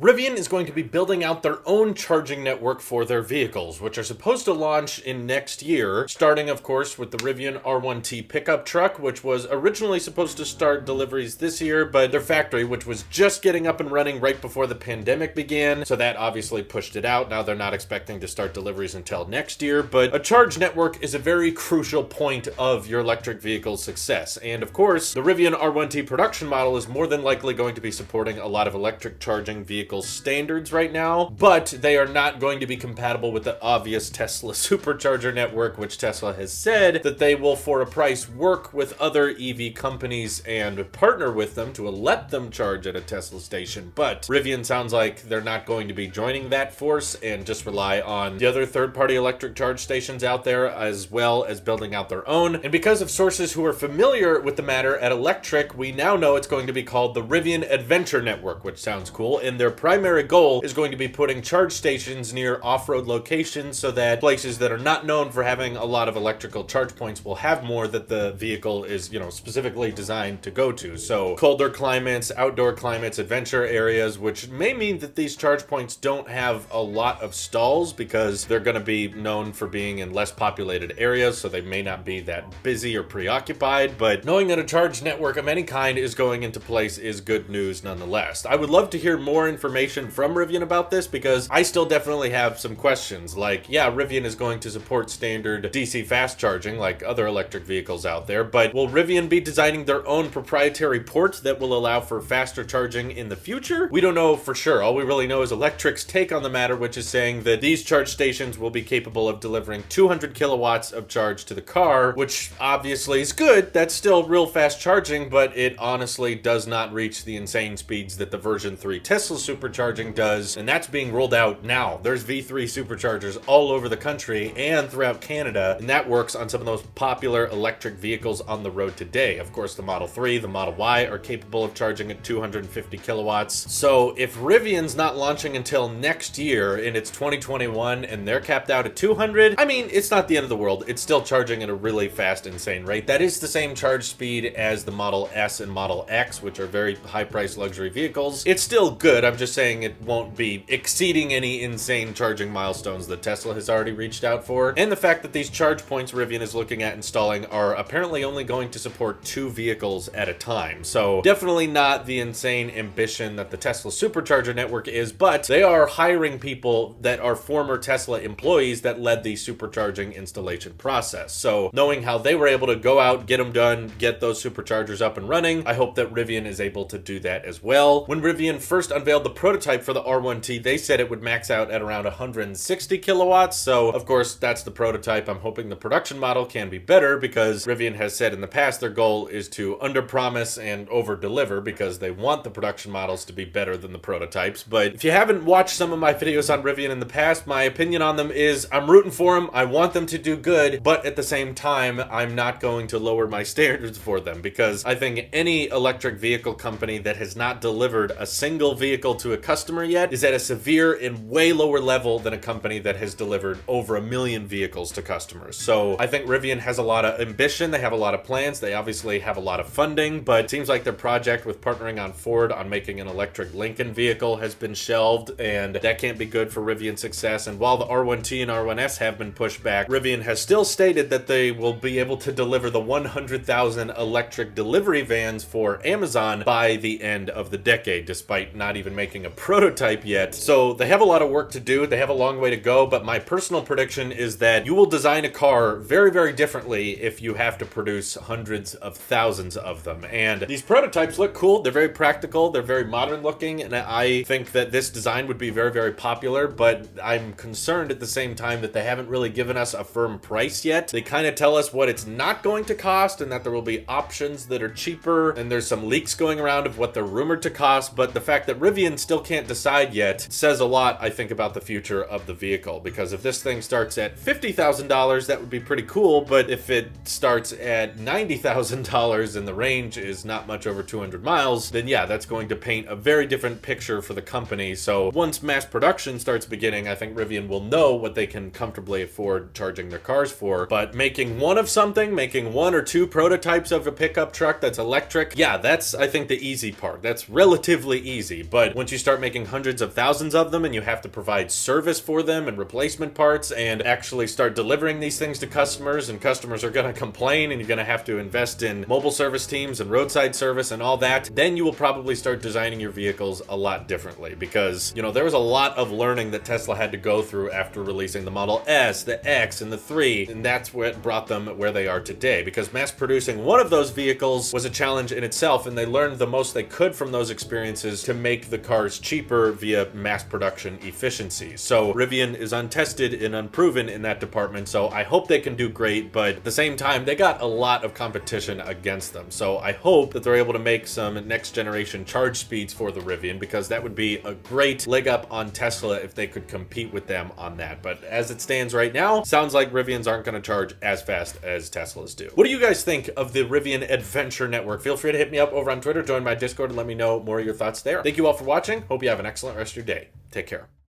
Rivian is going to be building out their own charging network for their vehicles, which are supposed to launch in next year, starting, of course, with the Rivian R1T pickup truck, which was originally supposed to start deliveries this year, but their factory, which was just getting up and running right before the pandemic began, so that obviously pushed it out. Now they're not expecting to start deliveries until next year, but a charge network is a very crucial point of your electric vehicle's success. And of course, the Rivian R1T production model is more than likely going to be supporting a lot of electric charging vehicle standards right now, but they are not going to be compatible with the obvious Tesla supercharger network, which Tesla has said that they will, for a price, work with other EV companies and partner with them to let them charge at a Tesla station. But Rivian sounds like they're not going to be joining that force and just rely on the other third-party electric charge stations out there, as well as building out their own. And because of sources who are familiar with the matter at Electric, we now know it's going to be called the Rivian Adventure Network, which sounds cool. And their primary goal is going to be putting charge stations near off-road locations so that places that are not known for having a lot of electrical charge points will have more that the vehicle is, specifically designed to go to. So colder climates, outdoor climates, adventure areas, which may mean that these charge points don't have a lot of stalls because they're going to be known for being in less populated areas, so they may not be that busy or preoccupied. But knowing that a charge network of any kind is going into place is good news nonetheless. I would love to hear more information from Rivian about this because I still definitely have some questions. Like, yeah, Rivian is going to support standard DC fast charging like other electric vehicles out there, but will Rivian be designing their own proprietary port that will allow for faster charging in the future? We don't know for sure. All we really know is Electric's take on the matter, which is saying that these charge stations will be capable of delivering 200 kilowatts of charge to the car, which obviously is good. That's still real fast charging, but it honestly does not reach the insane speeds that the version 3 Tesla supercharging does, and that's being rolled out now. There's V3 superchargers all over the country and throughout Canada, and that works on some of the most popular electric vehicles on the road today. Of course, the Model 3, the Model Y are capable of charging at 250 kilowatts. So if Rivian's not launching until next year and it's 2021 and they're capped out at 200, I mean, it's not the end of the world. It's still charging at a really fast, insane rate. That is the same charge speed as the Model S and Model X, which are very high-priced luxury vehicles. It's still good. I'm just saying it won't be exceeding any insane charging milestones that Tesla has already reached out for. And the fact that these charge points Rivian is looking at installing are apparently only going to support 2 vehicles at a time. So definitely not the insane ambition that the Tesla supercharger network is, but they are hiring people that are former Tesla employees that led the supercharging installation process. So knowing how they were able to go out, get them done, get those superchargers up and running, I hope that Rivian is able to do that as well. When Rivian first unveiled the prototype for the R1T, they said it would max out at around 160 kilowatts. So of course, that's the prototype. I'm hoping the production model can be better because Rivian has said in the past their goal is to underpromise and over-deliver because they want the production models to be better than the prototypes. But if you haven't watched some of my videos on Rivian in the past, my opinion on them is I'm rooting for them. I want them to do good, but at the same time, I'm not going to lower my standards for them because I think any electric vehicle company that has not delivered a single vehicle to a customer yet is at a severe and way lower level than a company that has delivered over 1 million vehicles to customers. So I think Rivian has a lot of ambition. They have a lot of plans. They obviously have a lot of funding, but it seems like their project with partnering on Ford on making an electric Lincoln vehicle has been shelved, and that can't be good for Rivian's success. And while the R1T and R1S have been pushed back, Rivian has still stated that they will be able to deliver the 100,000 electric delivery vans for Amazon by the end of the decade, despite not even making a prototype yet. So they have a lot of work to do. They have a long way to go, but my personal prediction is that you will design a car very, very differently if you have to produce hundreds of thousands of them. And these prototypes look cool. They're very practical. They're very modern looking, and I think that this design would be very, very popular, but I'm concerned at the same time that they haven't really given us a firm price yet. They kind of tell us what it's not going to cost and that there will be options that are cheaper, and there's some leaks going around of what they're rumored to cost, but the fact that Rivian still can't decide yet says a lot, I think, about the future of the vehicle, because if this thing starts at $50,000, that would be pretty cool, but if it starts at $90,000 and the range is not much over 200 miles, then yeah, that's going to paint a very different picture for the company. So once mass production starts beginning, I think Rivian will know what they can comfortably afford charging their cars for, but making one of something, making 1 or 2 prototypes of a pickup truck that's electric, yeah, that's, I think, the easy part. That's relatively easy, but once once you start making hundreds of thousands of them and you have to provide service for them and replacement parts and actually start delivering these things to customers, and customers are going to complain and you're going to have to invest in mobile service teams and roadside service and all that, then you will probably start designing your vehicles a lot differently, because, you know, there was a lot of learning that Tesla had to go through after releasing the Model S, the X, and the 3, and that's what brought them where they are today, because mass producing one of those vehicles was a challenge in itself, and they learned the most they could from those experiences to make the cars cheaper via mass production efficiency. So Rivian is untested and unproven in that department, so I hope they can do great, but at the same time, they got a lot of competition against them. So I hope that they're able to make some next generation charge speeds for the Rivian, because that would be a great leg up on Tesla if they could compete with them on that. But as it stands right now, sounds like Rivians aren't going to charge as fast as Teslas do. What do you guys think of the Rivian Adventure Network? Feel free to hit me up over on Twitter, join my Discord, and let me know more of your thoughts there. Thank you all for watching. Hope you have an excellent rest of your day. Take care.